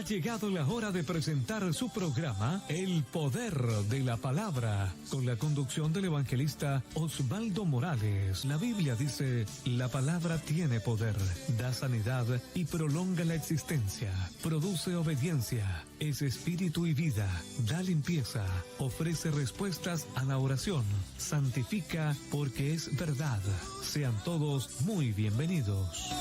llegado la hora de presentar su programa El Poder de la Palabra, con la conducción del evangelista Osvaldo Morales. La Biblia dice: la palabra tiene poder, da sanidad y prolonga la existencia, produce obediencia, es espíritu y vida, da limpieza, ofrece respuestas a la oración, santifica porque es verdad. Sean todos muy bienvenidos.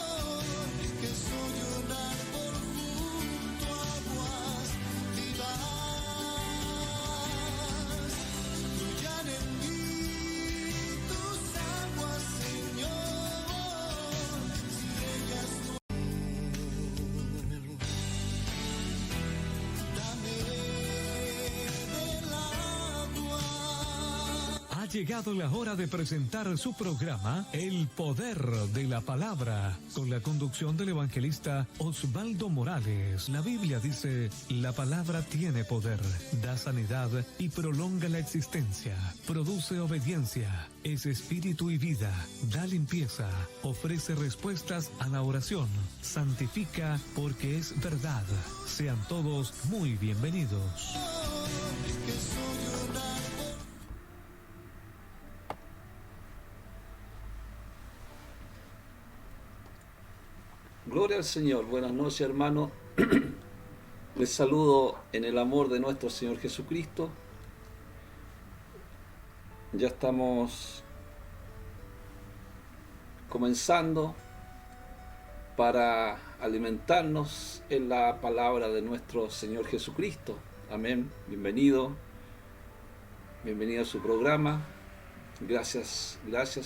Ha llegado la hora de presentar su programa El Poder de la Palabra, con la conducción del evangelista Osvaldo Morales. La Biblia dice: la palabra tiene poder, da sanidad y prolonga la existencia, produce obediencia, es espíritu y vida, da limpieza, ofrece respuestas a la oración, santifica porque es verdad. Sean todos muy bienvenidos. Gloria al Señor. Buenas noches, hermanos. Les saludo en el amor de nuestro Señor Jesucristo. Ya estamos comenzando para alimentarnos en la palabra de nuestro Señor Jesucristo. Amén. Bienvenido a su programa. Gracias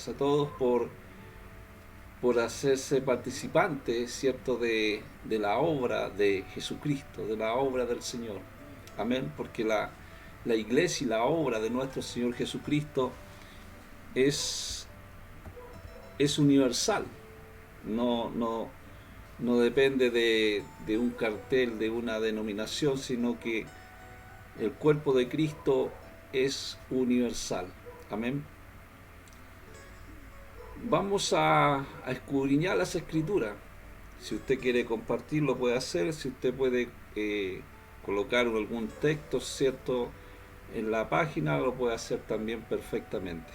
a todos por hacerse participantes, ¿cierto?, de la obra de Jesucristo, de la obra del Señor. Amén, porque la iglesia y la obra de nuestro Señor Jesucristo es universal. No depende de un cartel, de una denominación, sino que el cuerpo de Cristo es universal. Amén. Vamos a escudriñar las Escrituras. Si usted quiere compartirlo, puede hacer. Si usted puede colocar algún texto, ¿cierto?, en la página, lo puede hacer también perfectamente.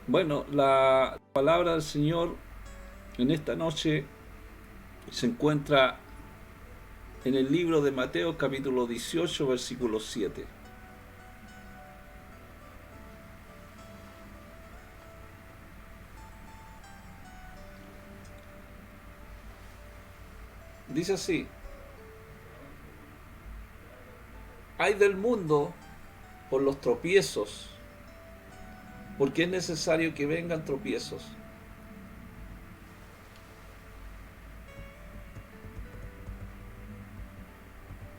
Bueno, la palabra del Señor en esta noche se encuentra en el libro de Mateo, capítulo 18, versículo 7. Dice así: ay del mundo por los tropiezos, porque es necesario que vengan tropiezos.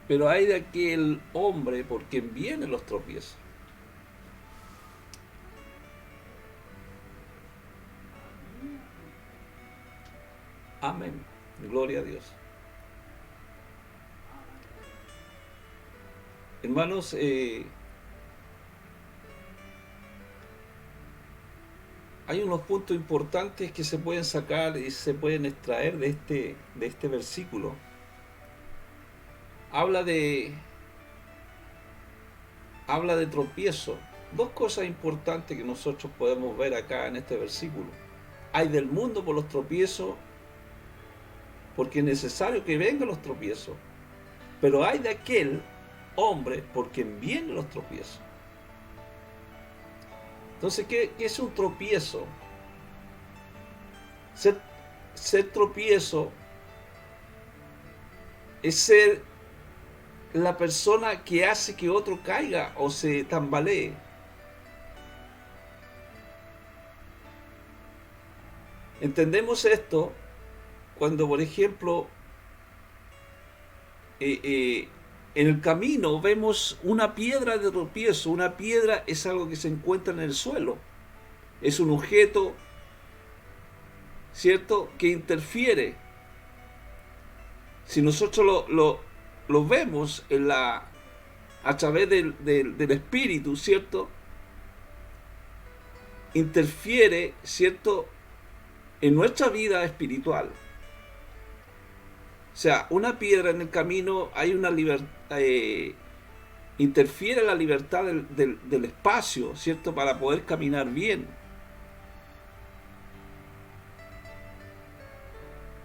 Pero hay de aquel hombre por quien vienen los tropiezos. Amén. Gloria a Dios. Hermanos, hay unos puntos importantes que se pueden sacar y se pueden extraer de este versículo. Habla de tropiezo. Dos cosas importantes que nosotros podemos ver acá en este versículo. Hay del mundo por los tropiezos, porque es necesario que vengan los tropiezos. Pero hay de aquel hombre por quien vienen los tropiezos. Entonces, ¿qué es un tropiezo? Ser tropiezo es ser la persona que hace que otro caiga o se tambalee. Entendemos esto cuando, por ejemplo, en el camino vemos una piedra de tropiezo. Una piedra es algo que se encuentra en el suelo. Es un objeto, ¿cierto?, que interfiere. Si nosotros lo vemos a través del espíritu, ¿cierto?, interfiere, ¿cierto?, en nuestra vida espiritual. O sea, una piedra en el camino, hay una libertad, interfiere en la libertad del espacio, ¿cierto? Para poder caminar bien.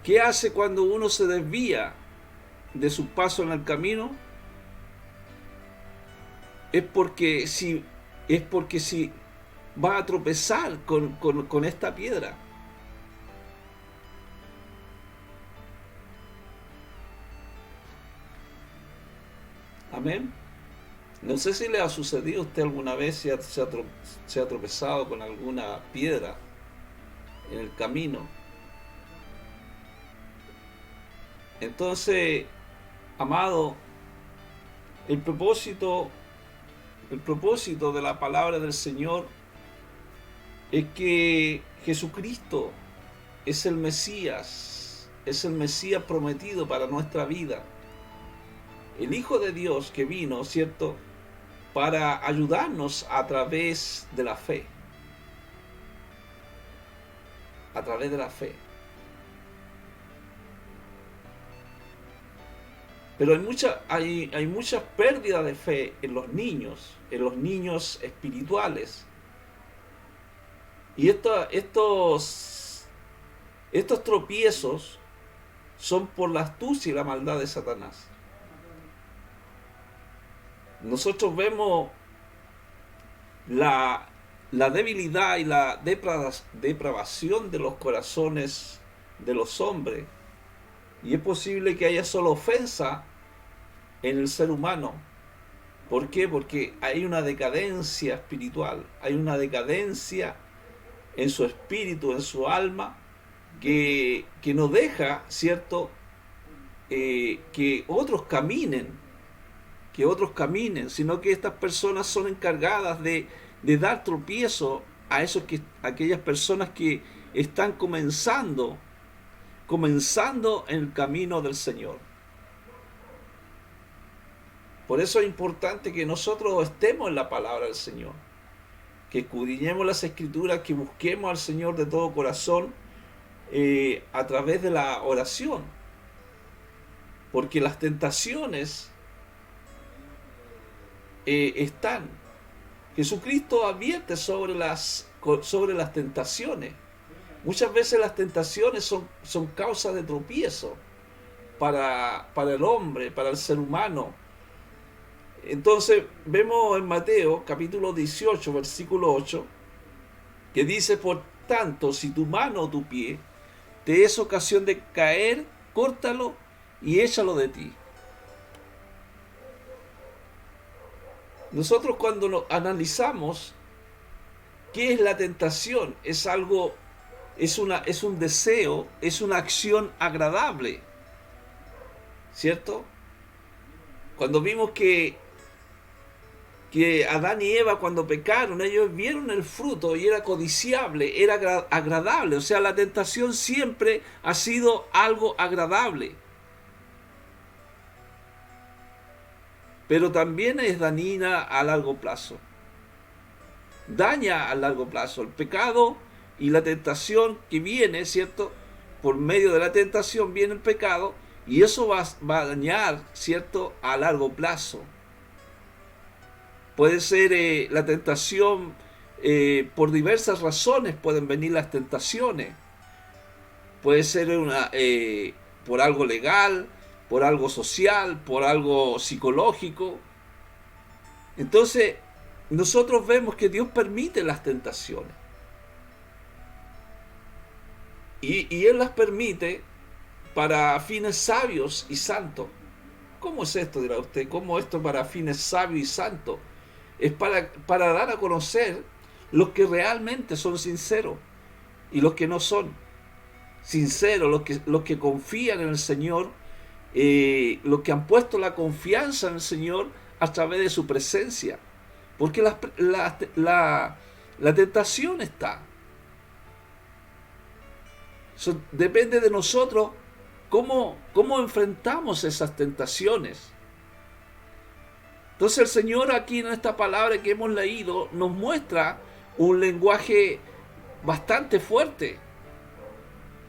¿Qué hace cuando uno se desvía de su paso en el camino? Es porque si va a tropezar con esta piedra. Amén. No sé si le ha sucedido a usted alguna vez, se ha tropezado con alguna piedra en el camino. Entonces, amado, el propósito de la palabra del Señor es que Jesucristo es el Mesías prometido para nuestra vida. El Hijo de Dios que vino, ¿cierto?, para ayudarnos a través de la fe. A través de la fe. Pero hay muchas pérdidas de fe en los niños espirituales. Y estos tropiezos son por la astucia y la maldad de Satanás. Nosotros vemos la debilidad y la depravación de los corazones de los hombres. Y es posible que haya solo ofensa en el ser humano. ¿Por qué? Porque hay una decadencia espiritual, hay una decadencia en su espíritu, en su alma, que no deja, ¿cierto?, que otros caminen, sino que estas personas son encargadas de dar tropiezo a aquellas personas que están comenzando en el camino del Señor. Por eso es importante que nosotros estemos en la palabra del Señor, que escudriñemos las Escrituras, que busquemos al Señor de todo corazón a través de la oración, porque las tentaciones están. Jesucristo advierte sobre las tentaciones. Muchas veces las tentaciones son causas de tropiezo para el hombre, para el ser humano. Entonces vemos en Mateo capítulo 18, versículo 8, que dice: por tanto, si tu mano o tu pie te es ocasión de caer, córtalo y échalo de ti. Nosotros cuando analizamos qué es la tentación, es un deseo, es una acción agradable, ¿cierto? Cuando vimos que Adán y Eva, cuando pecaron, ellos vieron el fruto y era codiciable, era agradable. O sea, la tentación siempre ha sido algo agradable. Pero también es dañina a largo plazo. Daña a largo plazo. El pecado y la tentación que viene, ¿cierto? Por medio de la tentación viene el pecado y eso va a dañar, ¿cierto?, a largo plazo. Puede ser la tentación, por diversas razones pueden venir las tentaciones. Puede ser por algo legal, por algo social, por algo psicológico. Entonces, nosotros vemos que Dios permite las tentaciones. Y Él las permite para fines sabios y santos. ¿Cómo es esto, dirá usted? ¿Cómo esto para fines sabios y santos? Es para dar a conocer los que realmente son sinceros y los que no son sinceros, los que confían en el Señor, los que han puesto la confianza en el Señor a través de su presencia. Porque la tentación está. Depende de nosotros cómo enfrentamos esas tentaciones. Entonces el Señor aquí en esta palabra que hemos leído nos muestra un lenguaje bastante fuerte.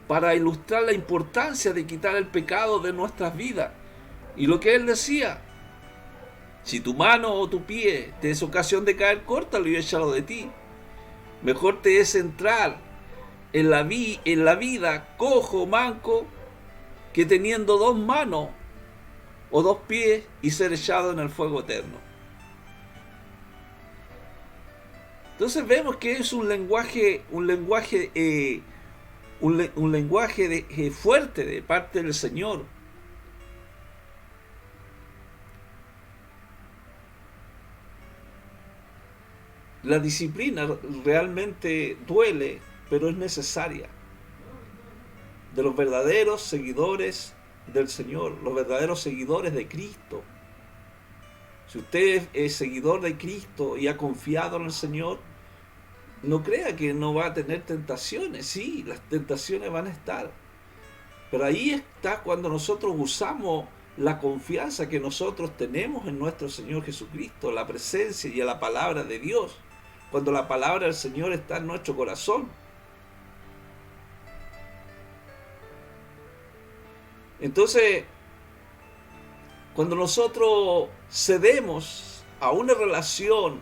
para ilustrar la importancia de quitar el pecado de nuestras vidas. Y lo que él decía: si tu mano o tu pie te es ocasión de caer, córtalo y échalo de ti. Mejor te es entrar en la vida cojo o manco, que teniendo dos manos o dos pies y ser echado en el fuego eterno. Entonces vemos que es un lenguaje fuerte de parte del Señor. La disciplina realmente duele, pero es necesaria. De los verdaderos seguidores del Señor, los verdaderos seguidores de Cristo. Si usted es seguidor de Cristo y ha confiado en el Señor, no crea que no va a tener tentaciones. Sí, las tentaciones van a estar. Pero ahí está cuando nosotros usamos la confianza que nosotros tenemos en nuestro Señor Jesucristo, la presencia y la palabra de Dios. Cuando la palabra del Señor está en nuestro corazón. Entonces, cuando nosotros cedemos a una relación,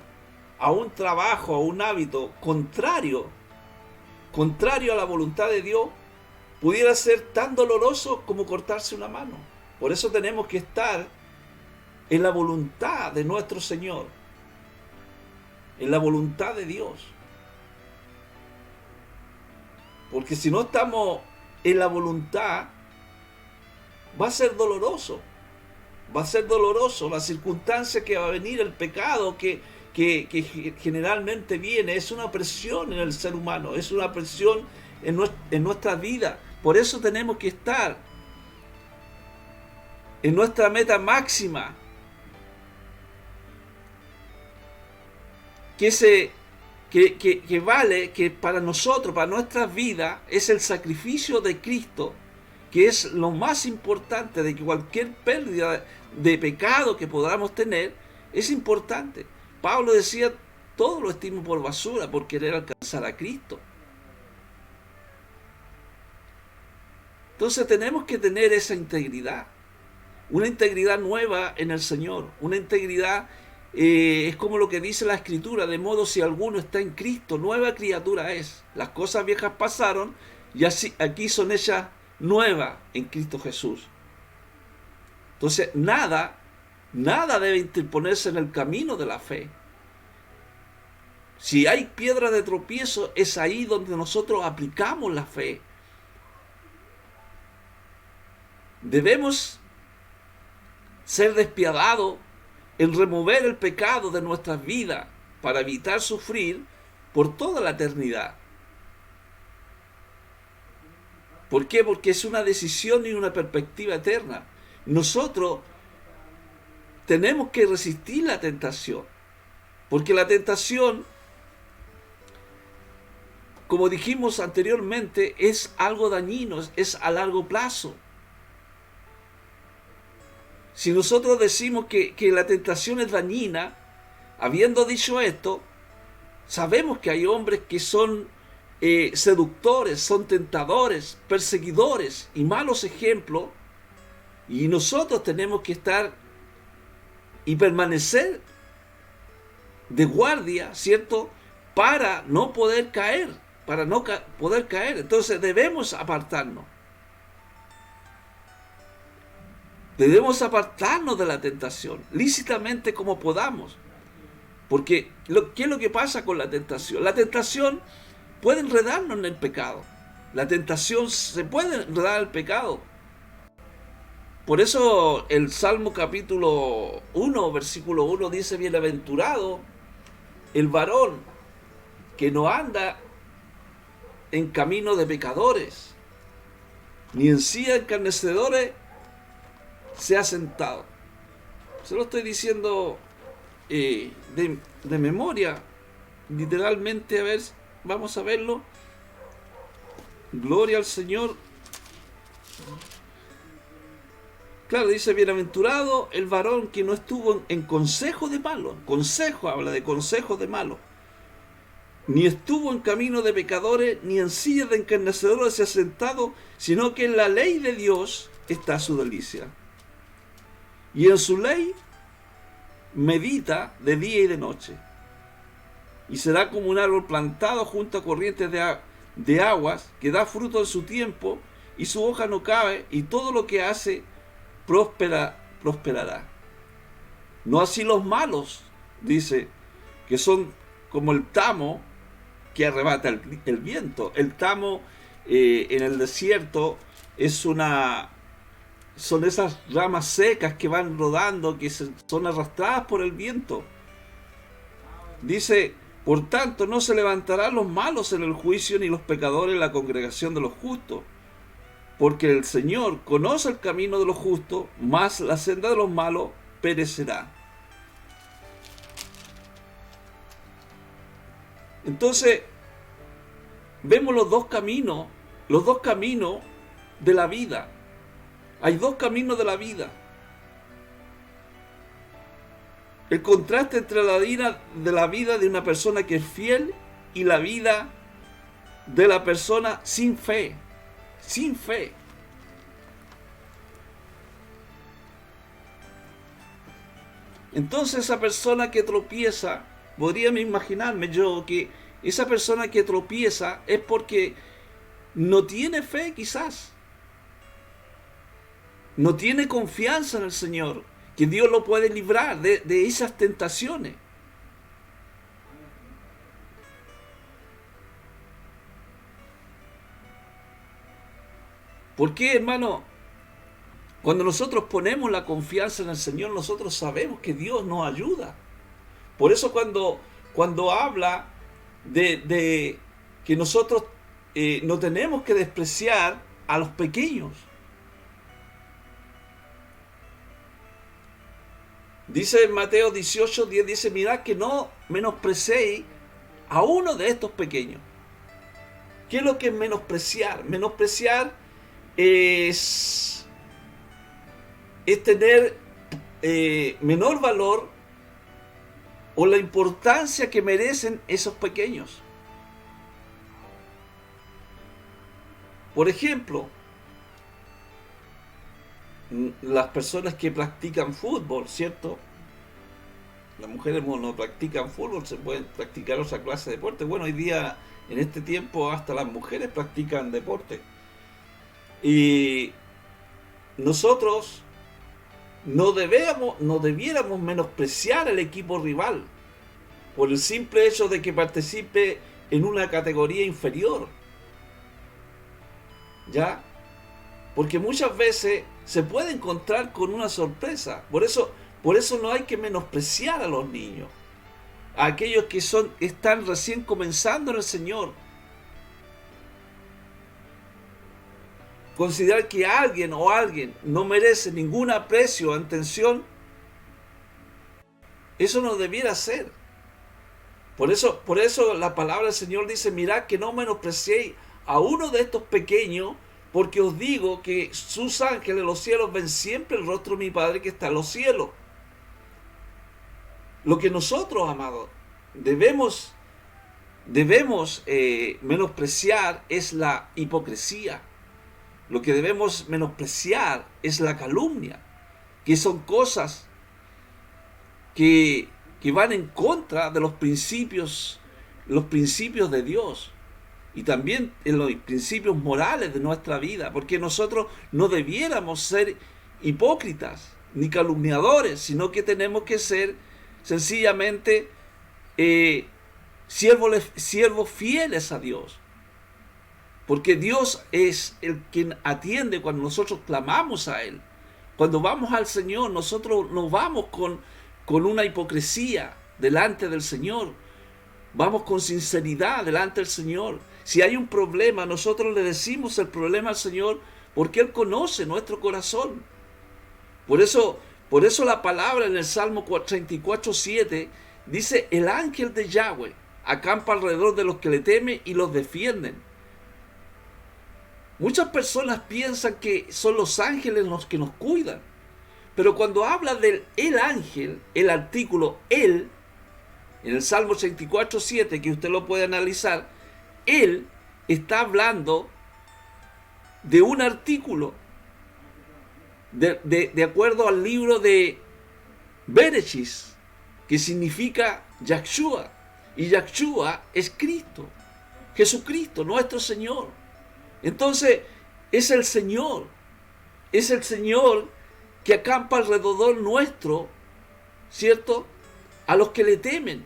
a un trabajo, a un hábito contrario a la voluntad de Dios, pudiera ser tan doloroso como cortarse una mano. Por eso tenemos que estar en la voluntad de nuestro Señor, en la voluntad de Dios. Porque si no estamos en la voluntad, va a ser doloroso. Va a ser doloroso la circunstancia que va a venir, el pecado que generalmente viene. Es una presión en el ser humano, es una presión en nuestra vida. Por eso tenemos que estar en nuestra meta máxima, que vale, que para nosotros, para nuestras vidas, es el sacrificio de Cristo, que es lo más importante. De que cualquier pérdida de pecado que podamos tener es importante. Pablo decía: todo lo estimo por basura por querer alcanzar a Cristo. Entonces tenemos que tener esa integridad, una integridad nueva en el Señor, una integridad, es como lo que dice la Escritura: de modo si alguno está en Cristo, nueva criatura es. Las cosas viejas pasaron y así aquí son hechas nuevas en Cristo Jesús. Entonces nada debe interponerse en el camino de la fe. Si hay piedra de tropiezo, es ahí donde nosotros aplicamos la fe. Debemos ser despiadados en remover el pecado de nuestras vidas para evitar sufrir por toda la eternidad. ¿Por qué? Porque es una decisión y una perspectiva eterna. Nosotros tenemos que resistir la tentación, porque la tentación, como dijimos anteriormente, es algo dañino, es a largo plazo. Si nosotros decimos que la tentación es dañina, habiendo dicho esto, sabemos que hay hombres que son seductores, son tentadores, perseguidores y malos ejemplos, y nosotros tenemos que estar y permanecer de guardia, ¿cierto?, para no poder caer, Entonces debemos apartarnos. Debemos apartarnos de la tentación, lícitamente como podamos. Porque, ¿qué es lo que pasa con la tentación? La tentación puede enredarnos en el pecado. La tentación se puede enredar en el pecado. Por eso el Salmo capítulo 1, versículo 1 dice: bienaventurado el varón que no anda en camino de pecadores, ni en silla de escarnecedores se ha sentado. Se lo estoy diciendo de memoria, literalmente. A ver, vamos a verlo. Gloria al Señor. Claro, dice: bienaventurado el varón que no estuvo en consejo de malo. Consejo, habla de consejos de malo, ni estuvo en camino de pecadores, ni en sillas de encarnecedores se ha sentado, sino que en la ley de Dios está su delicia. Y en su ley medita de día y de noche. Y será como un árbol plantado junto a corrientes de aguas, que da fruto en su tiempo, y su hoja no cae, y todo lo que hace prosperará. No así los malos, dice, que son como el tamo que arrebata el viento. El tamo en el desierto son esas ramas secas que van rodando, que son arrastradas por el viento. Dice, por tanto, no se levantarán los malos en el juicio, ni los pecadores en la congregación de los justos. Porque el Señor conoce el camino de los justos, mas la senda de los malos perecerá. Entonces, vemos los dos caminos de la vida. Hay dos caminos de la vida. El contraste entre la vida de una persona que es fiel y la vida de la persona sin fe. Sin fe. Entonces esa persona que tropieza, podría imaginarme yo que esa persona que tropieza es porque no tiene fe quizás. No tiene confianza en el Señor, que Dios lo puede librar de esas tentaciones. ¿Por qué, hermano? Cuando nosotros ponemos la confianza en el Señor, nosotros sabemos que Dios nos ayuda. Por eso cuando habla de que nosotros no tenemos que despreciar a los pequeños. Dice en Mateo 18:10, dice, mirad que no menosprecéis a uno de estos pequeños. ¿Qué es lo que es menospreciar? Menospreciar es tener menor valor o la importancia que merecen esos pequeños. Por ejemplo, las personas que practican fútbol, ¿cierto? Las mujeres no practican fútbol, se pueden practicar otra clase de deporte. Bueno, hoy día, en este tiempo, hasta las mujeres practican deporte. Y nosotros no debiéramos menospreciar al equipo rival por el simple hecho de que participe en una categoría inferior. ¿Ya? Porque muchas veces se puede encontrar con una sorpresa. Por eso no hay que menospreciar a los niños, a aquellos que están recién comenzando en el Señor. Considerar que alguien no merece ningún aprecio o atención, eso no debiera ser. Por eso la palabra del Señor dice, mirad que no menospreciéis a uno de estos pequeños, porque os digo que sus ángeles en los cielos ven siempre el rostro de mi Padre que está en los cielos. Lo que nosotros, amados, debemos menospreciar es la hipocresía. Lo que debemos menospreciar es la calumnia, que son cosas que van en contra de los principios de Dios y también en los principios morales de nuestra vida, porque nosotros no debiéramos ser hipócritas ni calumniadores, sino que tenemos que ser sencillamente siervos fieles a Dios. Porque Dios es el quien atiende cuando nosotros clamamos a Él. Cuando vamos al Señor, nosotros no vamos con una hipocresía delante del Señor. Vamos con sinceridad delante del Señor. Si hay un problema, nosotros le decimos el problema al Señor porque Él conoce nuestro corazón. Por eso la palabra en el Salmo 34:7 dice, el ángel de Yahweh acampa alrededor de los que le temen y los defienden. Muchas personas piensan que son los ángeles los que nos cuidan. Pero cuando habla del el ángel, el artículo el, en el Salmo 34:7, que usted lo puede analizar, él está hablando de un artículo de acuerdo al libro de Bereshis, que significa Yahshua, y Yahshua es Cristo, Jesucristo, nuestro Señor. Entonces, es el Señor que acampa alrededor nuestro, ¿cierto? A los que le temen.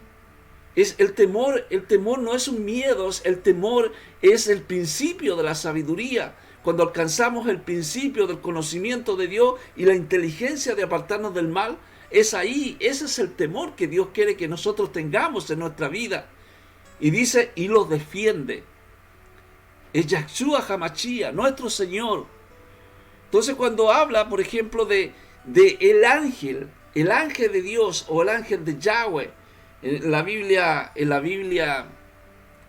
El temor no es un miedo, el temor es el principio de la sabiduría. Cuando alcanzamos el principio del conocimiento de Dios y la inteligencia de apartarnos del mal, es ahí, ese es el temor que Dios quiere que nosotros tengamos en nuestra vida. Y dice, y los defiende. Es Yahshua HaMashiach, nuestro Señor. Entonces cuando habla, por ejemplo, de el ángel de Dios o el ángel de Yahweh, en la Biblia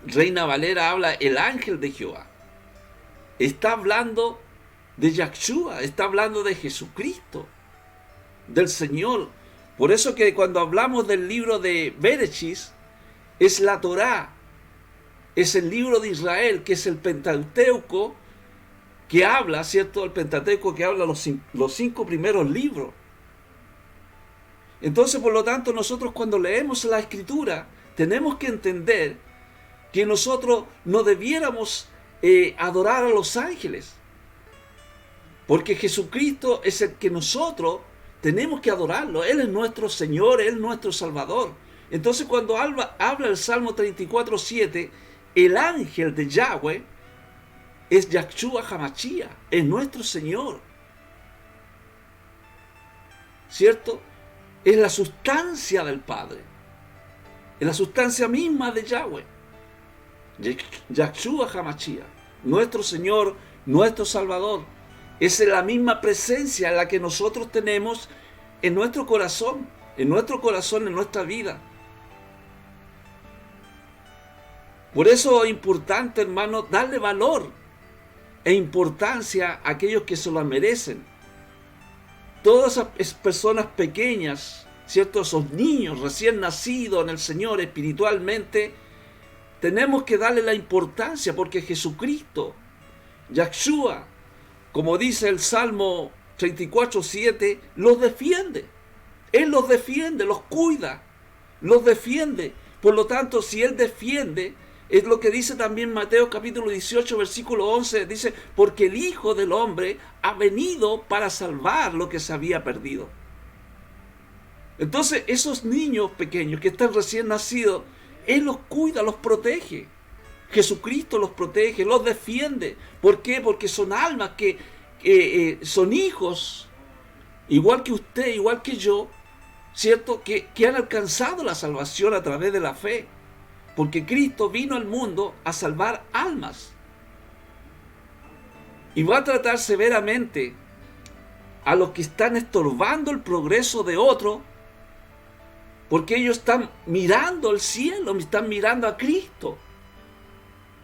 Reina Valera habla el ángel de Jehová. Está hablando de Yahshua, está hablando de Jesucristo, del Señor. Por eso que cuando hablamos del libro de Bereshis, es la Torá, es el libro de Israel, que es el Pentateuco, que habla, ¿cierto? El Pentateuco que habla los 5 primeros libros. Entonces, por lo tanto, nosotros cuando leemos la Escritura, tenemos que entender que nosotros no debiéramos adorar a los ángeles, porque Jesucristo es el que nosotros tenemos que adorarlo. Él es nuestro Señor, Él es nuestro Salvador. Entonces cuando habla el Salmo 34:7, el ángel de Yahweh es Yahshua HaMashiach, es nuestro Señor, ¿cierto? Es la sustancia del Padre, es la sustancia misma de Yahweh, Yahshua HaMashiach, nuestro Señor, nuestro Salvador. Es la misma presencia la que nosotros tenemos en nuestro corazón, en nuestra vida. Por eso es importante, hermano, darle valor e importancia a aquellos que se lo merecen. Todas esas personas pequeñas, ¿cierto? Esos niños recién nacidos en el Señor espiritualmente, tenemos que darle la importancia, porque Jesucristo, Yahshua, como dice el Salmo 34:7, los defiende. Él los defiende, los cuida, los defiende. Por lo tanto, si Él defiende, es lo que dice también Mateo capítulo 18, versículo 11, dice, porque el Hijo del Hombre ha venido para salvar lo que se había perdido. Entonces, esos niños pequeños que están recién nacidos, Él los cuida, los protege. Jesucristo los protege, los defiende. ¿Por qué? Porque son almas que son hijos, igual que usted, igual que yo, ¿cierto? Que han alcanzado la salvación a través de la fe. Porque Cristo vino al mundo a salvar almas. Y va a tratar severamente a los que están estorbando el progreso de otro, porque ellos están mirando al cielo, están mirando a Cristo.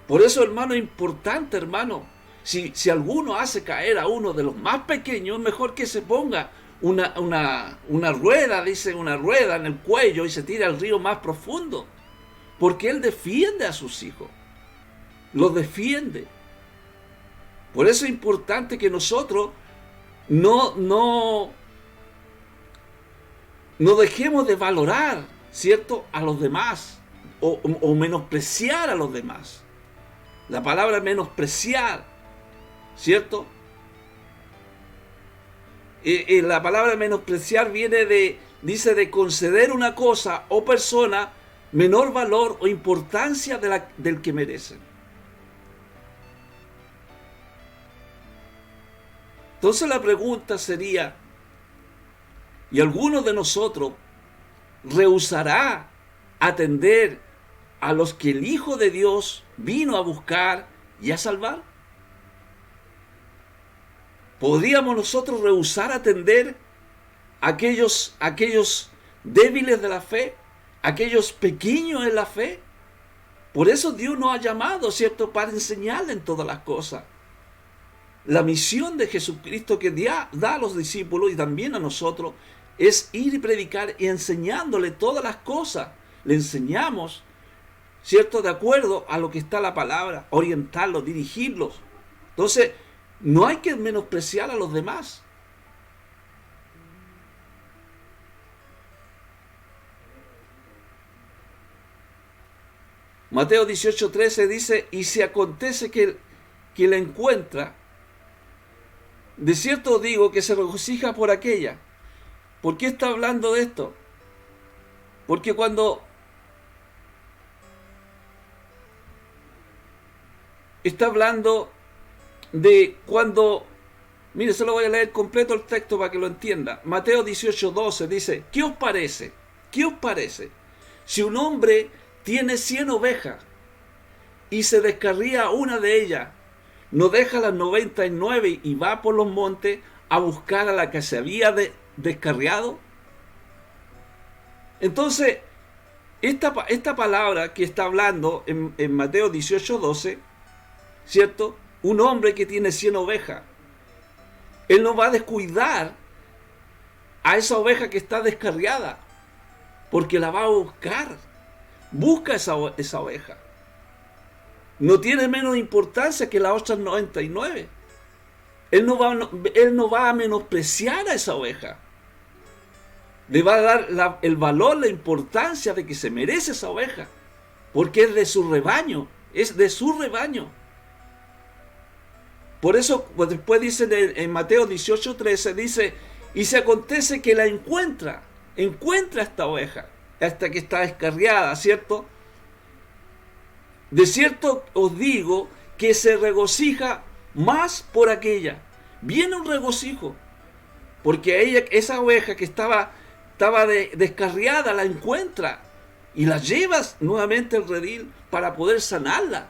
Por eso, hermano, es importante, hermano, si alguno hace caer a uno de los más pequeños, mejor que se ponga una rueda, dice, una rueda en el cuello y se tire al río más profundo. Porque Él defiende a sus hijos, los defiende. Por eso es importante que nosotros no dejemos de valorar, ¿cierto?, a los demás o menospreciar a los demás. La palabra menospreciar, ¿cierto? La palabra menospreciar dice de conceder una cosa o persona menor valor o importancia del que merecen. Entonces la pregunta sería, ¿y alguno de nosotros rehusará atender a los que el Hijo de Dios vino a buscar y a salvar? ¿Podríamos nosotros rehusar atender a aquellos débiles de la fe, aquellos pequeños en la fe? Por eso Dios nos ha llamado, ¿cierto?, para enseñarle en todas las cosas. La misión de Jesucristo que da a los discípulos y también a nosotros es ir y predicar y enseñándole todas las cosas. le enseñamos, ¿cierto? De acuerdo a lo que está la palabra, orientarlos, dirigirlos. Entonces, no hay que menospreciar a los demás. Mateo 18:13 dice, y si acontece que la encuentra, de cierto os digo que se regocija por aquella. ¿Por qué está hablando de esto? Porque cuando está hablando de cuando, mire, se lo voy a leer completo el texto para que lo entienda. Mateo 18:12 dice, ¿qué os parece? ¿Qué os parece? Si un hombre tiene 100 ovejas y se descarría una de ellas, ¿no deja las 99 y va por los montes a buscar a la que se había descarriado? Entonces, esta palabra que está hablando en Mateo 18:12, ¿cierto? Un hombre que tiene 100 ovejas, él no va a descuidar a esa oveja que está descarriada, porque la va a buscar. Busca esa oveja. No tiene menos importancia que las otras 99. Él no va a menospreciar a esa oveja. Le va a dar el valor, la importancia de que se merece esa oveja, porque es de su rebaño, es de su rebaño. Por eso, pues después dice en Mateo 18:13, dice, y si acontece que la encuentra esta oveja, hasta que está descarriada, ¿cierto? De cierto os digo que se regocija más por aquella. Viene un regocijo, porque esa oveja que estaba descarriada, la encuentra y la llevas nuevamente al redil para poder sanarla.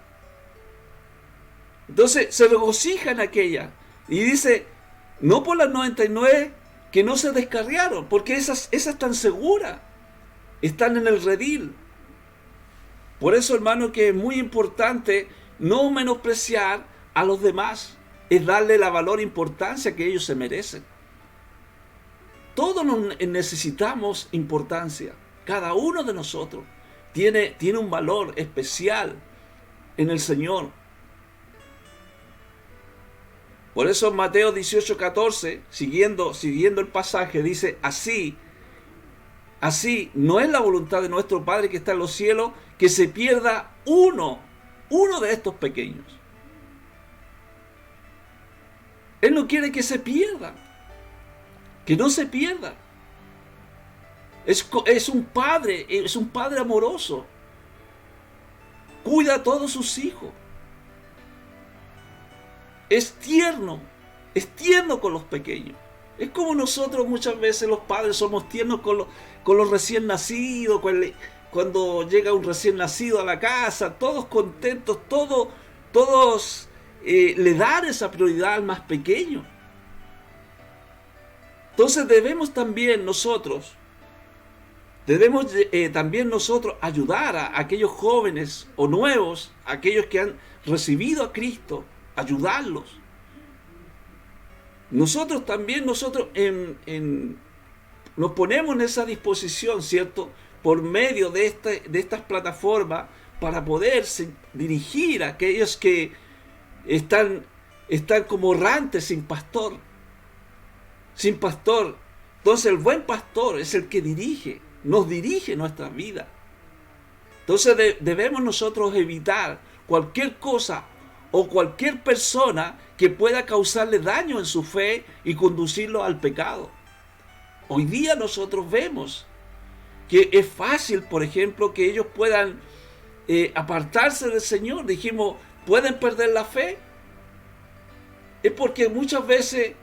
Entonces se regocija en aquella y dice, no por las 99 que no se descarriaron, porque esas están seguras, están en el redil. Por eso, hermano, que es muy importante no menospreciar a los demás, es darle la valor e importancia que ellos se merecen. Todos necesitamos importancia. Cada uno de nosotros tiene un valor especial en el Señor. Por eso en Mateo 18:14, siguiendo el pasaje, dice, así no es la voluntad de nuestro Padre que está en los cielos, que se pierda uno de estos pequeños. Él no quiere que se pierda, que no se pierda. Es un padre amoroso. Cuida a todos sus hijos. Es tierno con los pequeños. Es como nosotros muchas veces los padres somos tiernos con los recién nacidos, cuando llega un recién nacido a la casa, todos contentos, todos le dan esa prioridad al más pequeño. Entonces debemos también nosotros ayudar a aquellos jóvenes o nuevos, aquellos que han recibido a Cristo, ayudarlos. Nosotros también, nos ponemos en esa disposición, ¿cierto? Por medio de estas plataformas para poder dirigir a aquellos que están como errantes sin pastor. Entonces el buen pastor es el que nos dirige nuestras vidas. Entonces debemos nosotros evitar cualquier cosa o cualquier persona que pueda causarle daño en su fe y conducirlo al pecado. Hoy día nosotros vemos que es fácil, por ejemplo, que ellos puedan apartarse del Señor. Dijimos, ¿pueden perder la fe? Es porque muchas veces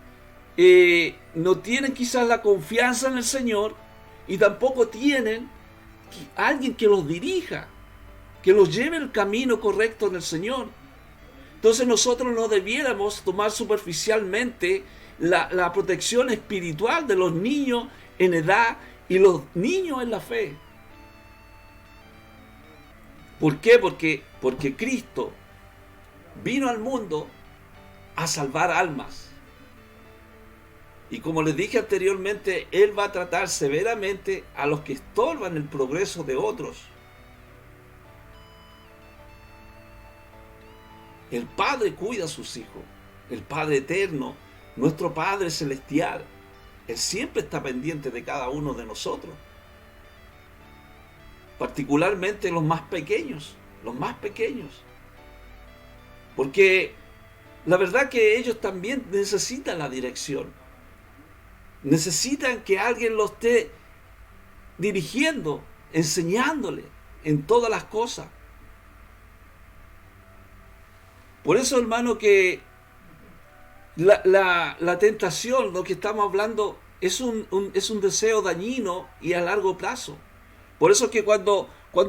no tienen quizás la confianza en el Señor y tampoco tienen alguien que los dirija, que los lleve el camino correcto en el Señor. Entonces nosotros no debiéramos tomar superficialmente la protección espiritual de los niños en edad y los niños en la fe. ¿Por qué? Porque Cristo vino al mundo a salvar almas. Y como les dije anteriormente, Él va a tratar severamente a los que estorban el progreso de otros. El Padre cuida a sus hijos. El Padre eterno, nuestro Padre celestial, Él siempre está pendiente de cada uno de nosotros. Particularmente los más pequeños. Los más pequeños. Porque la verdad que ellos también necesitan la dirección. Necesitan que alguien los esté dirigiendo, enseñándole en todas las cosas. Por eso, hermano, que la tentación, lo que estamos hablando, es un deseo dañino y a largo plazo. Por eso que cuando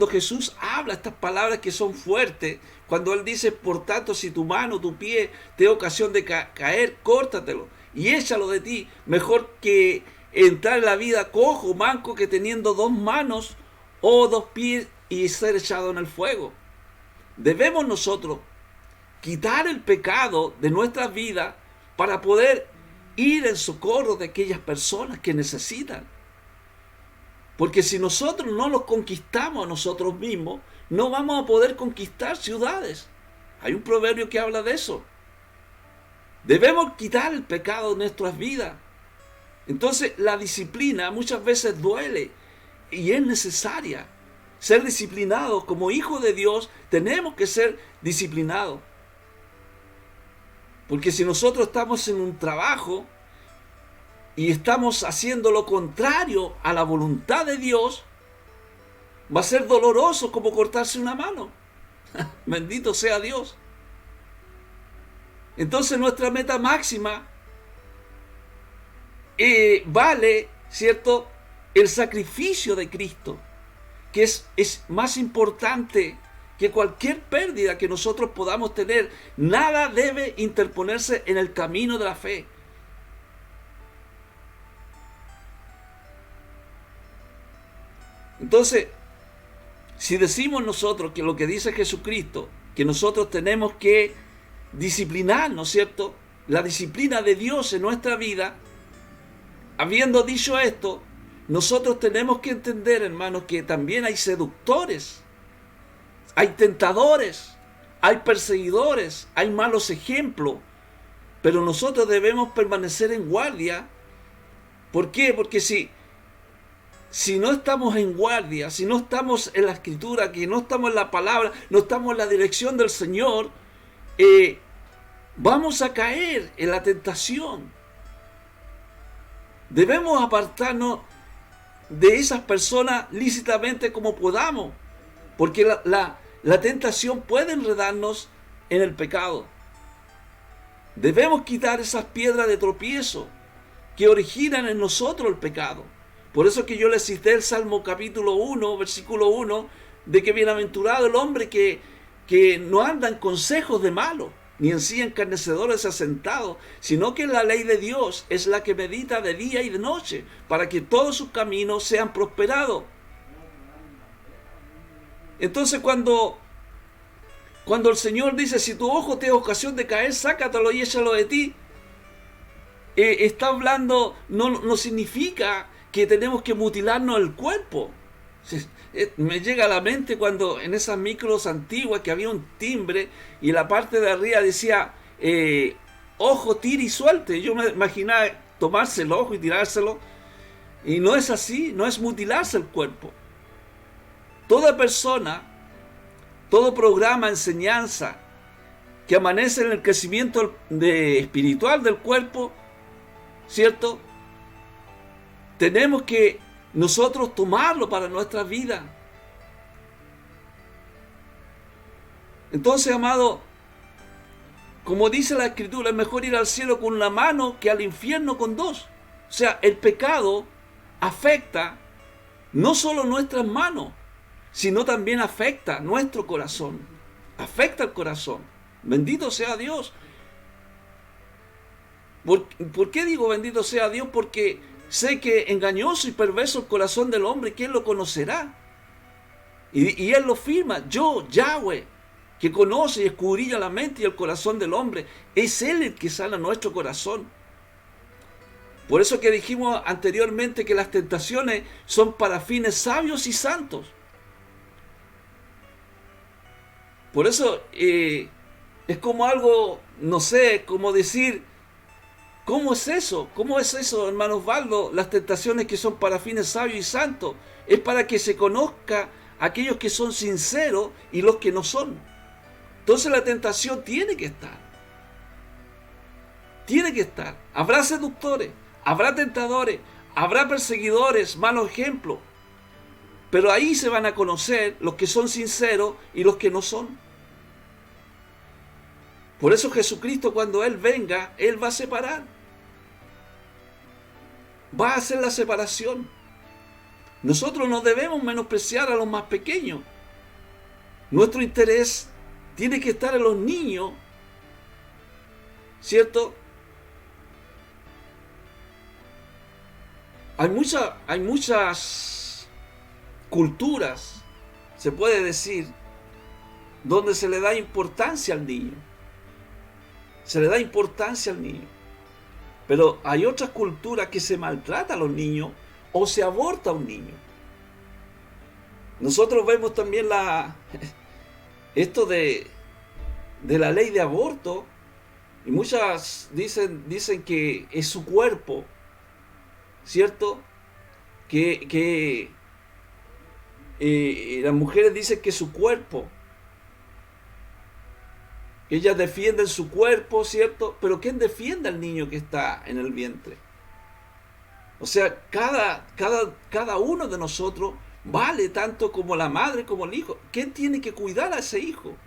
Jesús habla estas palabras que son fuertes, cuando Él dice, por tanto, si tu mano, tu pie te da ocasión de caer, córtatelo y échalo de ti. Mejor que entrar en la vida cojo, manco, que teniendo 2 manos o 2 pies y ser echado en el fuego. Debemos nosotros quitar el pecado de nuestras vidas para poder ir en socorro de aquellas personas que necesitan. Porque si nosotros no los conquistamos a nosotros mismos, no vamos a poder conquistar ciudades. Hay un proverbio que habla de eso. Debemos quitar el pecado de nuestras vidas. Entonces la disciplina muchas veces duele y es necesaria. Ser disciplinados como hijos de Dios, tenemos que ser disciplinados. Porque si nosotros estamos en un trabajo y estamos haciendo lo contrario a la voluntad de Dios, va a ser doloroso como cortarse una mano. Bendito sea Dios. Entonces nuestra meta máxima vale, ¿cierto?, el sacrificio de Cristo, que es más importante que cualquier pérdida que nosotros podamos tener. Nada debe interponerse en el camino de la fe. Entonces, si decimos nosotros que lo que dice Jesucristo, que nosotros tenemos que disciplinar, ¿no es cierto?, la disciplina de Dios en nuestra vida, habiendo dicho esto, nosotros tenemos que entender, hermanos, que también hay seductores, hay tentadores, hay perseguidores, hay malos ejemplos, pero nosotros debemos permanecer en guardia. ¿Por qué? Porque si no estamos en guardia, si no estamos en la Escritura, que no estamos en la palabra, no estamos en la dirección del Señor, vamos a caer en la tentación. Debemos apartarnos de esas personas lícitamente como podamos, porque la tentación puede enredarnos en el pecado. Debemos quitar esas piedras de tropiezo que originan en nosotros el pecado. Por eso que yo les cité el Salmo capítulo 1, versículo 1, de que bienaventurado el hombre que no anda en consejos de malo, ni en sí encarnecedores asentados, sino que la ley de Dios es la que medita de día y de noche, para que todos sus caminos sean prosperados. Entonces cuando el Señor dice, si tu ojo te da ocasión de caer, sácatelo y échalo de ti, está hablando, no significa que tenemos que mutilarnos el cuerpo. Me llega a la mente cuando en esas micros antiguas que había un timbre y en la parte de arriba decía ojo, tire y suelte. Yo me imaginaba tomarse el ojo y tirárselo, y no es así, no es mutilarse el cuerpo. Toda persona, todo programa, enseñanza que amanece en el crecimiento espiritual del cuerpo, ¿cierto?, tenemos que nosotros tomarlo para nuestra vida. Entonces, amado, como dice la Escritura, es mejor ir al cielo con una mano que al infierno con 2. O sea, el pecado afecta no solo nuestras manos, sino también afecta nuestro corazón. Afecta el corazón. Bendito sea Dios. ¿Por qué digo bendito sea Dios? Porque sé que engañoso y perverso el corazón del hombre, ¿quién lo conocerá? Y Él lo firma, yo, Yahweh, que conoce y escudriña la mente y el corazón del hombre. Es Él el que sana nuestro corazón. Por eso que dijimos anteriormente que las tentaciones son para fines sabios y santos. Por eso es como algo, no sé, como decir, ¿cómo es eso? ¿Cómo es eso, hermano Osvaldo? Las tentaciones que son para fines sabios y santos. Es para que se conozca aquellos que son sinceros y los que no son. Entonces la tentación tiene que estar. Tiene que estar. Habrá seductores, habrá tentadores, habrá perseguidores, malos ejemplos. Pero ahí se van a conocer los que son sinceros y los que no son. Por eso Jesucristo, cuando Él venga, Él va a separar. Va a hacer la separación. Nosotros no debemos menospreciar a los más pequeños. Nuestro interés tiene que estar en los niños, ¿cierto? Hay muchas culturas, se puede decir, donde se le da importancia al niño. Se le da importancia al niño. Pero hay otras culturas que se maltrata a los niños o se aborta a un niño. Nosotros vemos también esto de la ley de aborto, y muchas dicen que es su cuerpo, ¿cierto? Que las mujeres dicen que es su cuerpo. Ellas defienden su cuerpo, ¿cierto? Pero ¿quién defiende al niño que está en el vientre? O sea, cada uno de nosotros vale tanto como la madre como el hijo. ¿Quién tiene que cuidar a ese hijo?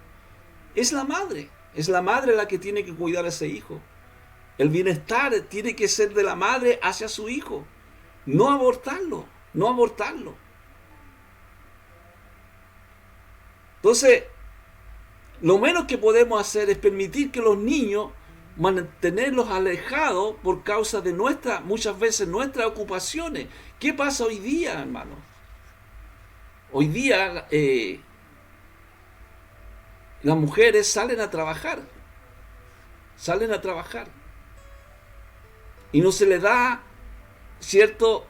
Es la madre. Es la madre la que tiene que cuidar a ese hijo. El bienestar tiene que ser de la madre hacia su hijo. No abortarlo. No abortarlo. Entonces, lo menos que podemos hacer es permitir que los niños, mantenerlos alejados por causa de muchas veces nuestras ocupaciones. ¿Qué pasa hoy día, hermano? Hoy día las mujeres salen a trabajar. Salen a trabajar. Y no se les da, ¿cierto?,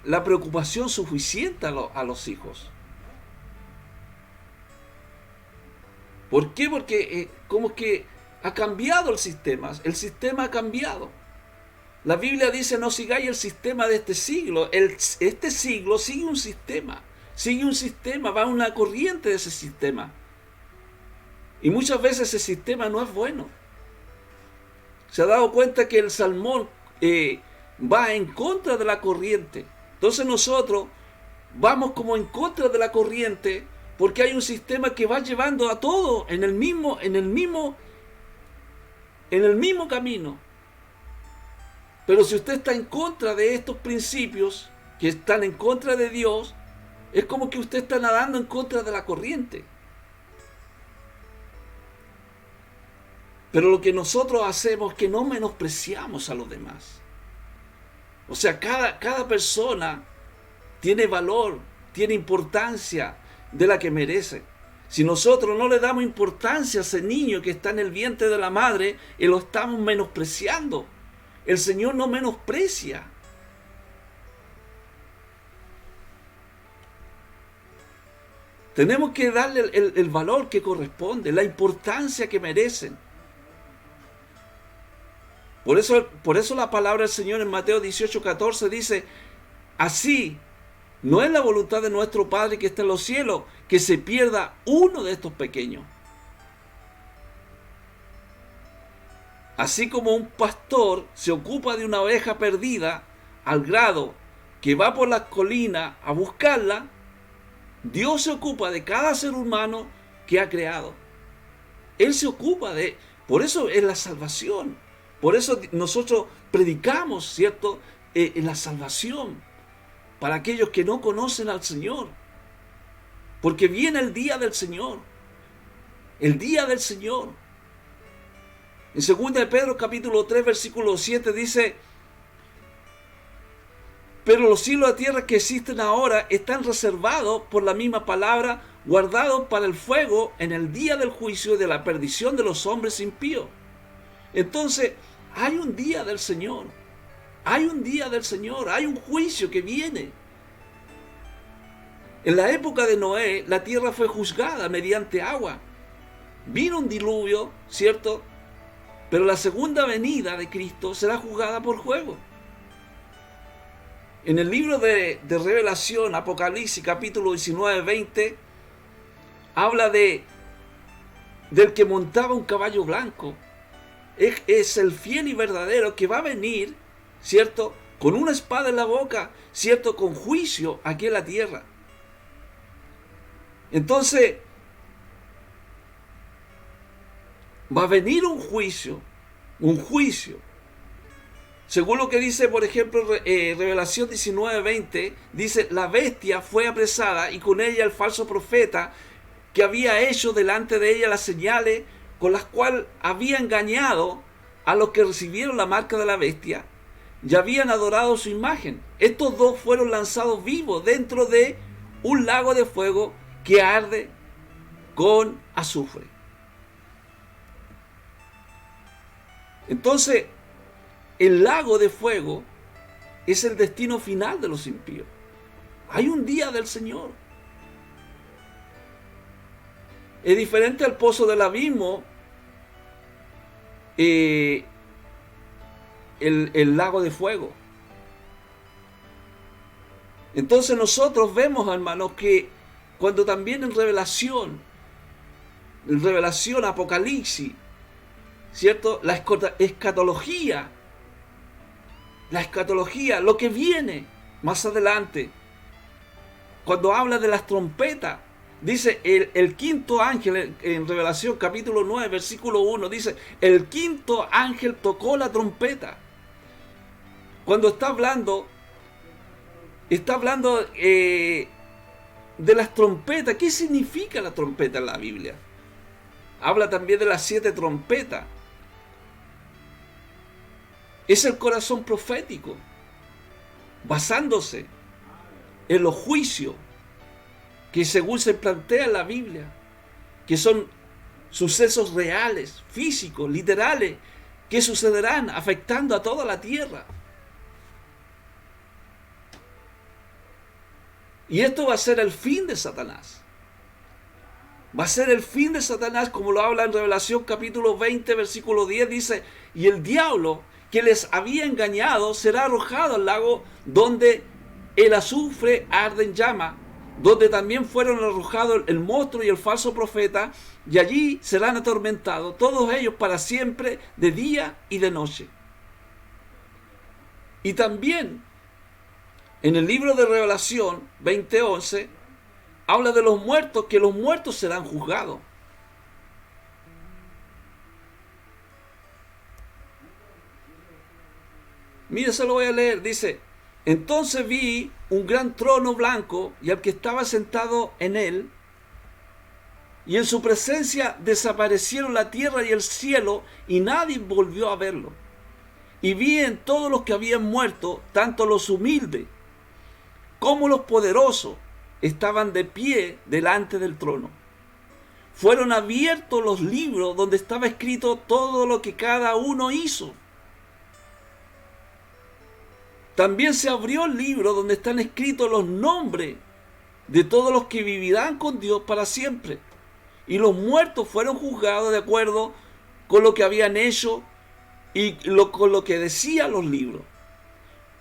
la preocupación suficiente a los hijos. ¿Por qué? Porque como que ha cambiado el sistema ha cambiado. La Biblia dice, no sigáis el sistema de este siglo. Este siglo sigue un sistema, va una corriente de ese sistema. Y muchas veces ese sistema no es bueno. Se ha dado cuenta que el salmón va en contra de la corriente. Entonces nosotros vamos como en contra de la corriente, porque hay un sistema que va llevando a todo en el mismo camino. Pero si usted está en contra de estos principios que están en contra de Dios, es como que usted está nadando en contra de la corriente. Pero lo que nosotros hacemos es que no menospreciamos a los demás. O sea, cada persona tiene valor, tiene importancia de la que merece. Si nosotros no le damos importancia a ese niño que está en el vientre de la madre, y lo estamos menospreciando. El Señor no menosprecia. Tenemos que darle el valor que corresponde, la importancia que merecen. Por eso la palabra del Señor en Mateo 18:14 dice, así no es la voluntad de nuestro Padre que está en los cielos, que se pierda uno de estos pequeños. Así como un pastor se ocupa de una oveja perdida al grado que va por las colinas a buscarla, Dios se ocupa de cada ser humano que ha creado. Él se ocupa por eso es la salvación. Por eso nosotros predicamos, ¿cierto?, la salvación para aquellos que no conocen al Señor. Porque viene el día del Señor. El día del Señor. En 2 de Pedro capítulo 3 versículo 7 dice, pero los cielos y la tierra que existen ahora están reservados por la misma palabra, guardados para el fuego en el día del juicio y de la perdición de los hombres impíos. Entonces, hay un día del Señor. Hay un día del Señor, hay un juicio que viene. En la época de Noé, la tierra fue juzgada mediante agua. Vino un diluvio, ¿cierto? Pero la segunda venida de Cristo será juzgada por fuego. En el libro de Revelación, Apocalipsis, capítulo 19, 20, habla del que montaba un caballo blanco. Es el fiel y verdadero que va a venir, ¿cierto? Con una espada en la boca, ¿cierto? Con juicio aquí en la tierra. Entonces, va a venir un juicio. Según lo que dice, por ejemplo, Revelación 19:20, dice, la bestia fue apresada y con ella el falso profeta que había hecho delante de ella las señales con las cuales había engañado a los que recibieron la marca de la bestia y habían adorado su imagen. Estos dos fueron lanzados vivos dentro de un lago de fuego que arde con azufre. Entonces, el lago de fuego es el destino final de los impíos. Hay un día del Señor. Es diferente al pozo del abismo, el lago de fuego. Entonces nosotros vemos, hermanos, que cuando también en Revelación, Apocalipsis, ¿cierto? La escatología, lo que viene más adelante, cuando habla de las trompetas, dice el quinto ángel, en Revelación capítulo 9, versículo 1, dice, el quinto ángel tocó la trompeta. Cuando está hablando de las trompetas. ¿Qué significa la trompeta en la Biblia? Habla también de las 7 trompetas. Es el corazón profético, basándose en los juicios que según se plantea en la Biblia, que son sucesos reales, físicos, literales, que sucederán afectando a toda la tierra. Y esto va a ser el fin de Satanás. Va a ser el fin de Satanás, como lo habla en Revelación capítulo 20, versículo 10, dice, y el diablo que les había engañado será arrojado al lago donde el azufre arde en llama, donde también fueron arrojados el monstruo y el falso profeta, y allí serán atormentados todos ellos para siempre, de día y de noche. Y también en el libro de Revelación 20:11 habla de los muertos, que los muertos serán juzgados. Mire, se lo voy a leer. Dice, entonces vi un gran trono blanco y al que estaba sentado en él, y en su presencia desaparecieron la tierra y el cielo, y nadie volvió a verlo. Y vi en todos los que habían muerto, tanto los humildes como los poderosos, estaban de pie delante del trono. Fueron abiertos los libros donde estaba escrito todo lo que cada uno hizo. También se abrió el libro donde están escritos los nombres de todos los que vivirán con Dios para siempre. Y los muertos fueron juzgados de acuerdo con lo que habían hecho y con lo que decían los libros.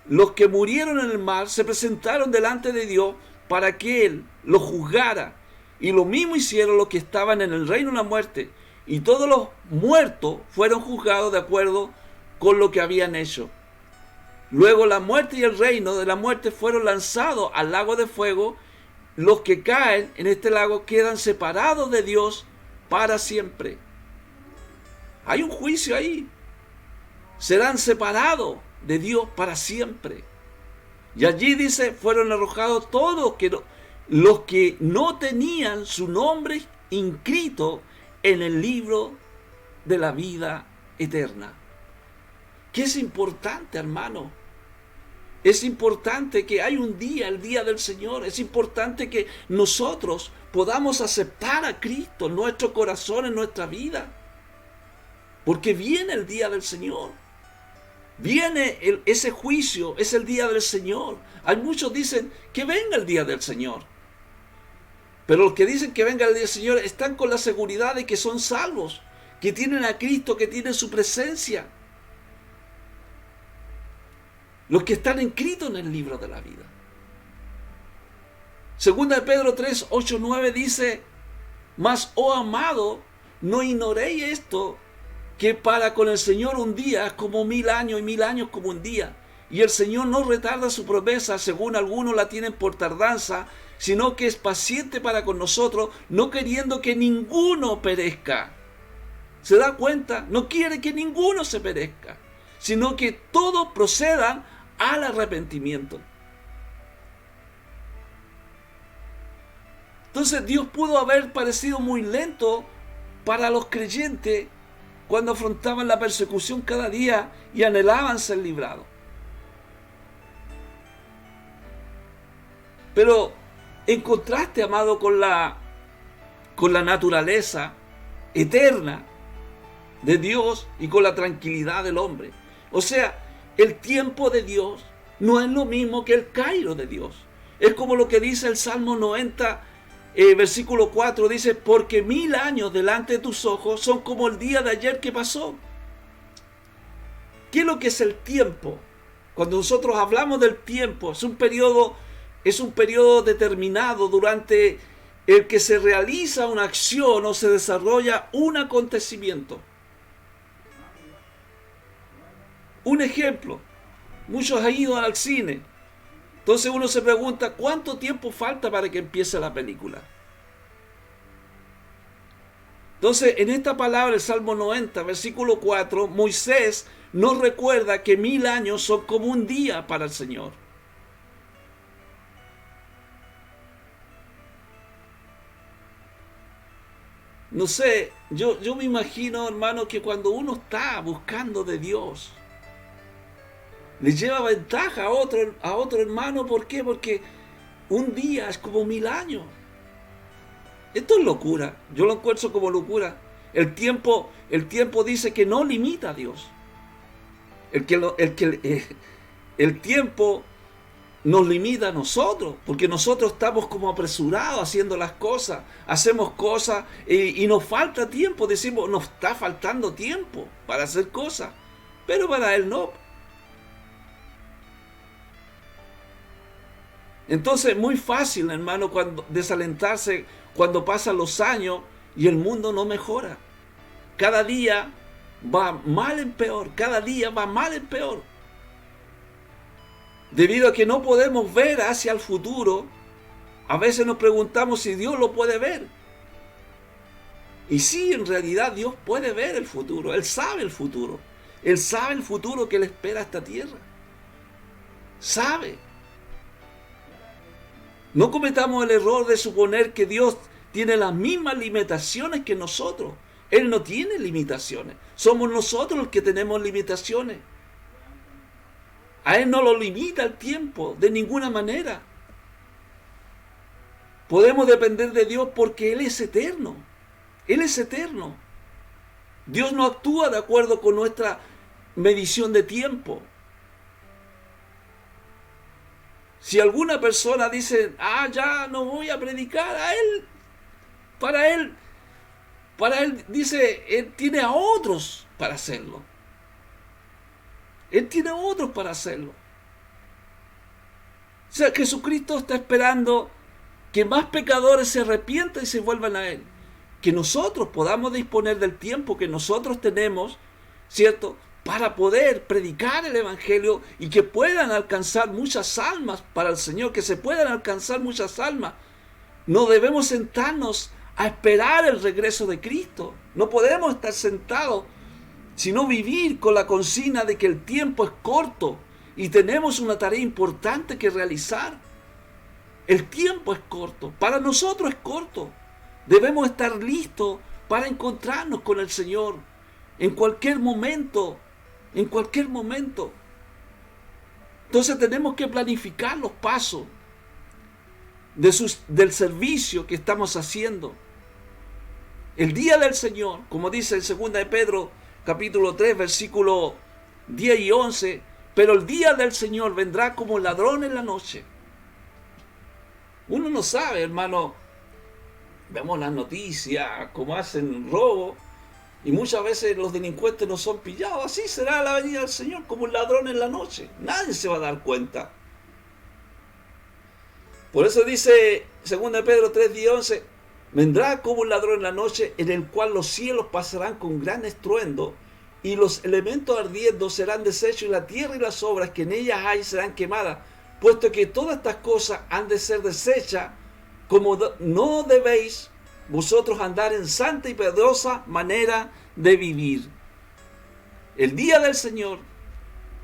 Los que murieron en el mar se presentaron delante de Dios para que Él los juzgara. Y lo mismo hicieron los que estaban en el reino de la muerte. Y todos los muertos fueron juzgados de acuerdo con lo que habían hecho. Luego la muerte y el reino de la muerte fueron lanzados al lago de fuego. Los que caen en este lago quedan separados de Dios para siempre. Hay un juicio ahí. Serán separados de Dios para siempre. Y allí dice, fueron arrojados todos los que no tenían su nombre inscrito en el libro de la vida eterna. ¿Qué es importante, hermano? Es importante que hay un día, el día del Señor. Es importante que nosotros podamos aceptar a Cristo en nuestro corazón, en nuestra vida. Porque viene el día del Señor. Viene ese juicio, es el día del Señor. Hay muchos dicen que venga el día del Señor. Pero los que dicen que venga el día del Señor están con la seguridad de que son salvos, que tienen a Cristo, que tienen su presencia. Los que están inscritos en el libro de la vida. Segunda de Pedro 3, 8, 9 dice: mas, oh amado, no ignoréis esto, que para con el Señor un día es como 1000 años y 1000 años como un día. Y el Señor no retarda su promesa, según algunos la tienen por tardanza, sino que es paciente para con nosotros, no queriendo que ninguno perezca. ¿Se da cuenta? No quiere que ninguno se perezca, sino que todos procedan al arrepentimiento. Entonces Dios pudo haber parecido muy lento para los creyentes cuando afrontaban la persecución cada día y anhelaban ser librados. Pero en contraste, amado, con la naturaleza eterna de Dios y con la tranquilidad del hombre. O sea, el tiempo de Dios no es lo mismo que el Cairo de Dios. Es como lo que dice el Salmo 90, versículo 4, dice: porque 1000 años delante de tus ojos son como el día de ayer que pasó. ¿Qué es lo que es el tiempo? Cuando nosotros hablamos del tiempo, es un periodo determinado durante el que se realiza una acción o se desarrolla un acontecimiento. Un ejemplo, muchos han ido al cine. Entonces uno se pregunta, ¿cuánto tiempo falta para que empiece la película? Entonces, en esta palabra, el Salmo 90, versículo 4, Moisés nos recuerda que 1000 años son como un día para el Señor. No sé, yo me imagino, hermano, que cuando uno está buscando de Dios, le lleva ventaja a otro hermano. ¿Por qué? Porque un día es como 1000 años. Esto es locura. Yo lo encuentro como locura. El tiempo dice que no limita a Dios. El tiempo nos limita a nosotros, porque nosotros estamos como apresurados haciendo las cosas, hacemos cosas y nos falta tiempo. Decimos, nos está faltando tiempo para hacer cosas, pero para Él no. Entonces es muy fácil, hermano, desalentarse cuando pasan los años y el mundo no mejora. Cada día va mal en peor, cada día va mal en peor. Debido a que no podemos ver hacia el futuro, a veces nos preguntamos si Dios lo puede ver. Y sí, en realidad Dios puede ver el futuro, Él sabe el futuro. Él sabe el futuro que le espera a esta tierra. Sabe. No cometamos el error de suponer que Dios tiene las mismas limitaciones que nosotros. Él no tiene limitaciones. Somos nosotros los que tenemos limitaciones. A Él no lo limita el tiempo de ninguna manera. Podemos depender de Dios porque Él es eterno. Él es eterno. Dios no actúa de acuerdo con nuestra medición de tiempo. Si alguna persona dice, ya no voy a predicar, para él dice, Él tiene a otros para hacerlo. Él tiene a otros para hacerlo. O sea, Jesucristo está esperando que más pecadores se arrepientan y se vuelvan a Él. Que nosotros podamos disponer del tiempo que nosotros tenemos, ¿cierto?, para poder predicar el Evangelio y que puedan alcanzar muchas almas para el Señor, que se puedan alcanzar muchas almas. No debemos sentarnos a esperar el regreso de Cristo. No podemos estar sentados, sino vivir con la consigna de que el tiempo es corto y tenemos una tarea importante que realizar. El tiempo es corto, para nosotros es corto. Debemos estar listos para encontrarnos con el Señor en cualquier momento. En cualquier momento. Entonces tenemos que planificar los pasos del servicio que estamos haciendo. El día del Señor, como dice en 2 de Pedro, capítulo 3, versículo 10 y 11, pero el día del Señor vendrá como ladrón en la noche. Uno no sabe, hermano. Vemos las noticias, cómo hacen robo, y muchas veces los delincuentes no son pillados. Así será la venida del Señor, como un ladrón en la noche. Nadie se va a dar cuenta. Por eso dice 2 Pedro 3, 10 y 11, vendrá como un ladrón en la noche, en el cual los cielos pasarán con gran estruendo, y los elementos ardiendo serán deshechos, y la tierra y las obras que en ellas hay serán quemadas, puesto que todas estas cosas han de ser deshechas, como no debéis vosotros andar en santa y piadosa manera de vivir. El día del Señor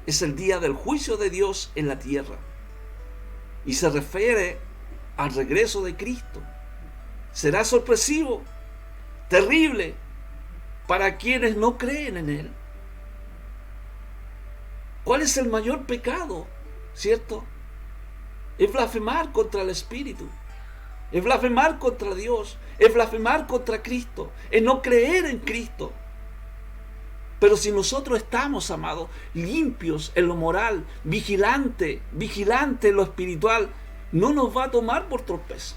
es el día del juicio de Dios en la tierra, y se refiere al regreso de Cristo. Será sorpresivo, terrible, para quienes no creen en Él. ¿Cuál es el mayor pecado? ¿Cierto? Es blasfemar contra el Espíritu, es blasfemar contra Dios, es blasfemar contra Cristo, es no creer en Cristo. Pero si nosotros estamos, amados, limpios en lo moral, vigilante en lo espiritual, no nos va a tomar por tropeza.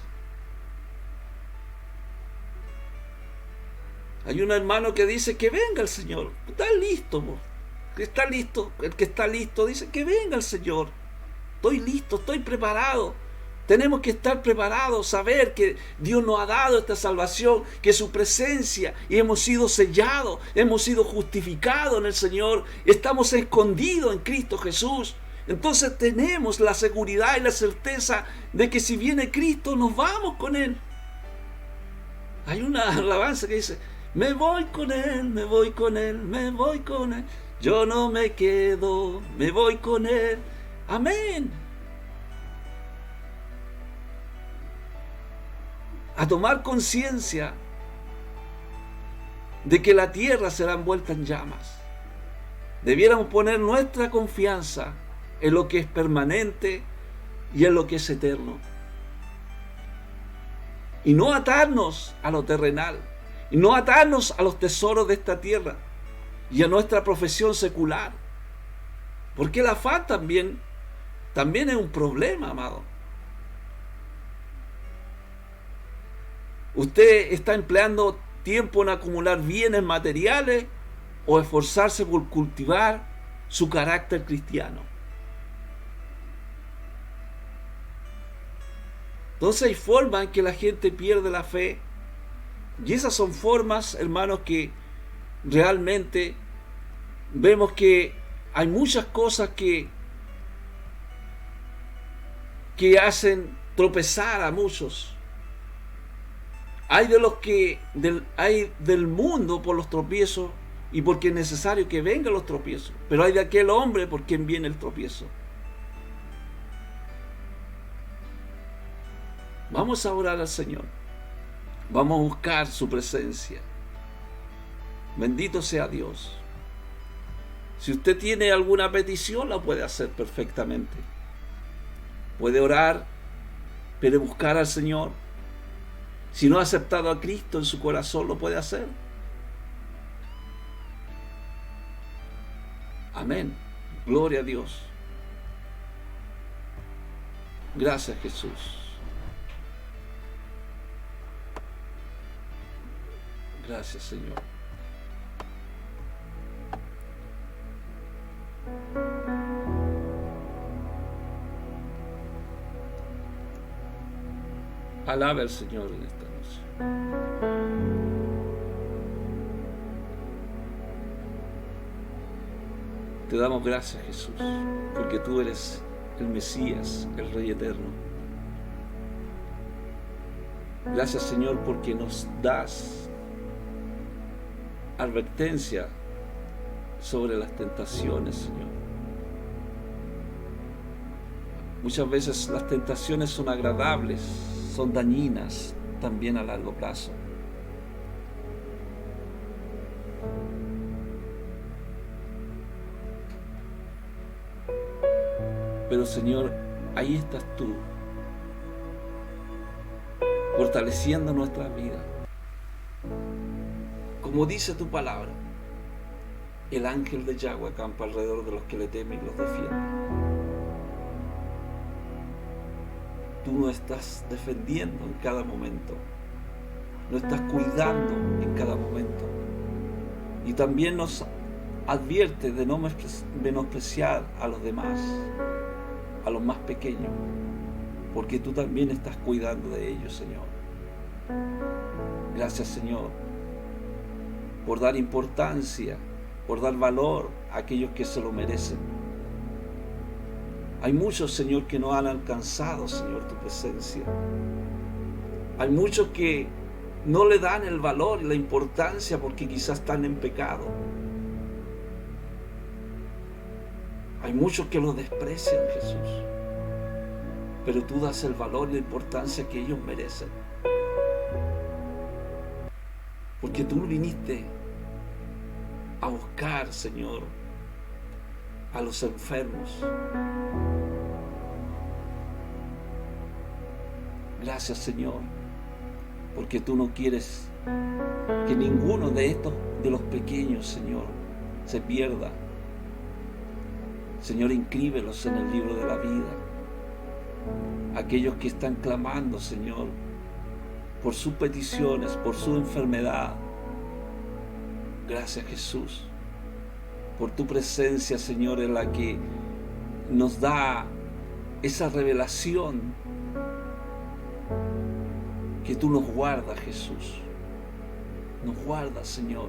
Hay un hermano que dice que venga el Señor. Está listo, que está listo. El que está listo dice que venga el Señor. Estoy listo, estoy preparado. Tenemos que estar preparados, saber que Dios nos ha dado esta salvación, que su presencia, y hemos sido sellados, hemos sido justificados en el Señor, estamos escondidos en Cristo Jesús. Entonces tenemos la seguridad y la certeza de que si viene Cristo nos vamos con Él. Hay una alabanza que dice: me voy con Él, me voy con Él, me voy con Él. Yo no me quedo, me voy con Él. Amén. A tomar conciencia de que la tierra será envuelta en llamas. Debiéramos poner nuestra confianza en lo que es permanente y en lo que es eterno. Y no atarnos a lo terrenal, y no atarnos a los tesoros de esta tierra y a nuestra profesión secular. Porque el afán también es un problema, amado. ¿Usted está empleando tiempo en acumular bienes materiales o esforzarse por cultivar su carácter cristiano? Entonces hay formas en que la gente pierde la fe, y esas son formas, hermanos, que realmente vemos que hay muchas cosas que hacen tropezar a muchos. Hay del mundo por los tropiezos y porque es necesario que vengan los tropiezos, pero hay de aquel hombre por quien viene el tropiezo. Vamos a orar al Señor, vamos a buscar su presencia. Bendito sea Dios. Si usted tiene alguna petición, la puede hacer perfectamente. Puede orar, puede buscar al Señor. Si no ha aceptado a Cristo en su corazón, lo puede hacer. Amén. Gloria a Dios. Gracias, Jesús. Gracias, Señor. Alaba al Señor en esta noche. Te damos gracias, Jesús, porque tú eres el Mesías, el Rey eterno. Gracias, Señor, porque nos das advertencia sobre las tentaciones, Señor. Muchas veces las tentaciones son agradables, son dañinas también a largo plazo. Pero, Señor, ahí estás tú, fortaleciendo nuestra vida. Como dice tu palabra, El ángel de Yahweh acampa alrededor de los que le temen y los defiende. Tú nos estás defendiendo en cada momento. Nos estás cuidando en cada momento. Y también nos advierte de no menospreciar a los demás, a los más pequeños, porque tú también estás cuidando de ellos, Señor. Gracias, Señor, por dar importancia, por dar valor a aquellos que se lo merecen. Hay muchos, Señor, que no han alcanzado, Señor, tu presencia. Hay muchos que no le dan el valor y la importancia porque quizás están en pecado. Hay muchos que lo desprecian, Jesús. Pero tú das el valor y la importancia que ellos merecen. Porque tú viniste a buscar, Señor, a los enfermos. Gracias, Señor, porque tú no quieres que ninguno de los pequeños, Señor, se pierda. Señor, inscríbelos en el libro de la vida. Aquellos que están clamando, Señor, por sus peticiones, por su enfermedad. Gracias, Jesús, por tu presencia, Señor, en la que nos da esa revelación, que tú nos guardas, Jesús. Nos guardas, Señor.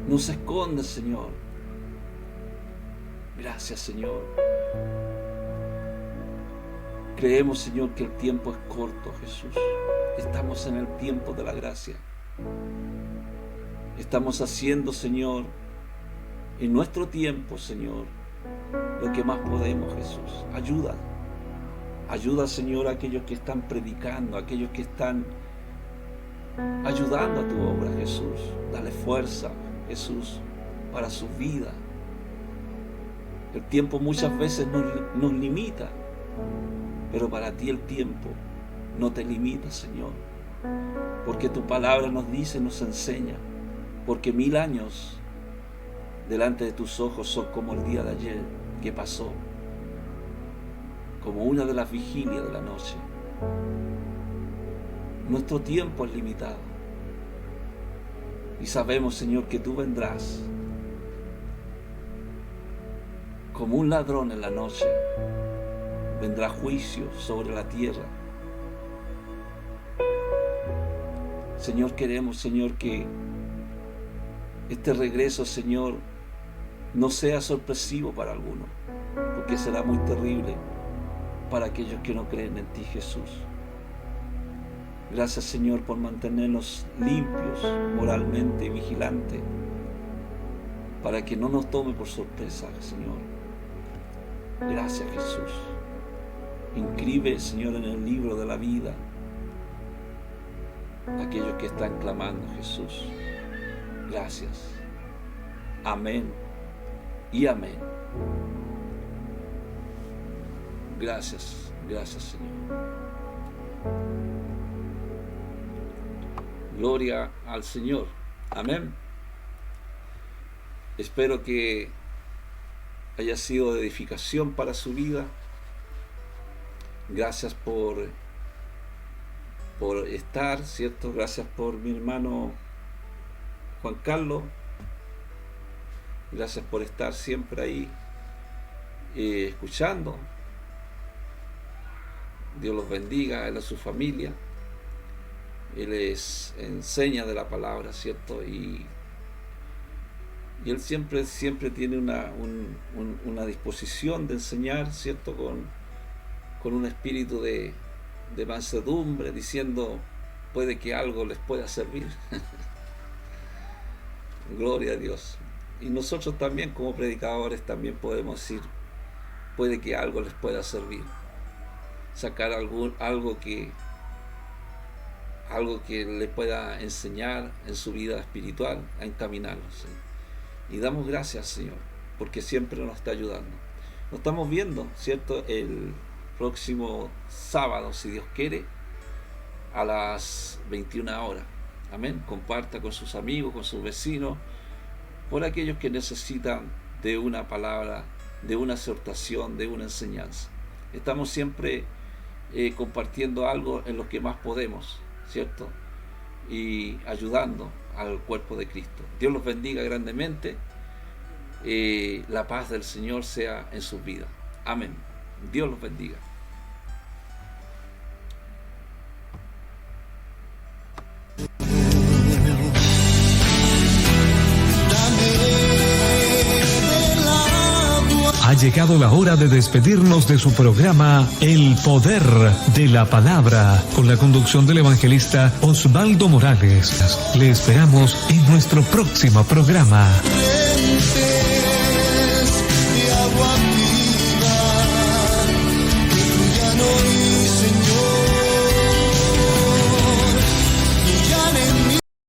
Nos escondes, Señor. Gracias, Señor. Creemos, Señor, que el tiempo es corto, Jesús. Estamos en el tiempo de la gracia. Estamos haciendo, Señor, en nuestro tiempo, Señor, lo que más podemos, Jesús. Ayuda. Ayuda, Señor, a aquellos que están predicando, a aquellos que están ayudando a tu obra, Jesús. Dale fuerza, Jesús, para su vida. El tiempo muchas veces nos limita, pero para ti el tiempo no te limita, Señor. Porque tu palabra nos dice, nos enseña, porque 1000 años delante de tus ojos son como el día de ayer que pasó, como una de las vigilias de la noche. Nuestro tiempo es limitado. Y sabemos, Señor, que tú vendrás como un ladrón en la noche. Vendrá juicio sobre la tierra. Señor, queremos, Señor, que este regreso, Señor, no sea sorpresivo para algunos, porque será muy terrible para aquellos que no creen en ti, Jesús. Gracias, Señor, por mantenernos limpios moralmente y vigilantes, para que no nos tome por sorpresa, Señor. Gracias, Jesús. Inscribe, Señor, en el libro de la vida a aquellos que están clamando, Jesús. Gracias. Amén y amén. Gracias, gracias, Señor. Gloria al Señor. Amén. Espero que haya sido de edificación para su vida. Gracias por estar, ¿cierto? Gracias por mi hermano Juan Carlos. Gracias por estar siempre ahí escuchando. Dios los bendiga, él a su familia. Él les enseña de la palabra, ¿cierto? Y él siempre tiene una disposición de enseñar, ¿cierto? Con un espíritu de mansedumbre, diciendo, puede que algo les pueda servir. Gloria a Dios. Y nosotros también, como predicadores, también podemos decir, puede que algo les pueda servir. Sacar algo que le pueda enseñar en su vida espiritual, a encaminarlos, ¿sí? Y damos gracias, Señor, porque siempre nos está ayudando. Nos estamos viendo, ¿cierto?, el próximo sábado, si Dios quiere, a las 21 horas. Amén. Comparta con sus amigos, con sus vecinos, por aquellos que necesitan de una palabra, de una exhortación, de una enseñanza. Estamos siempre compartiendo algo en lo que más podemos, ¿cierto? Y ayudando al cuerpo de Cristo. Dios los bendiga grandemente. La paz del Señor sea en sus vidas. Amén. Dios los bendiga. Ha llegado la hora de despedirnos de su programa El Poder de la Palabra, con la conducción del evangelista Osvaldo Morales. Le esperamos en nuestro próximo programa.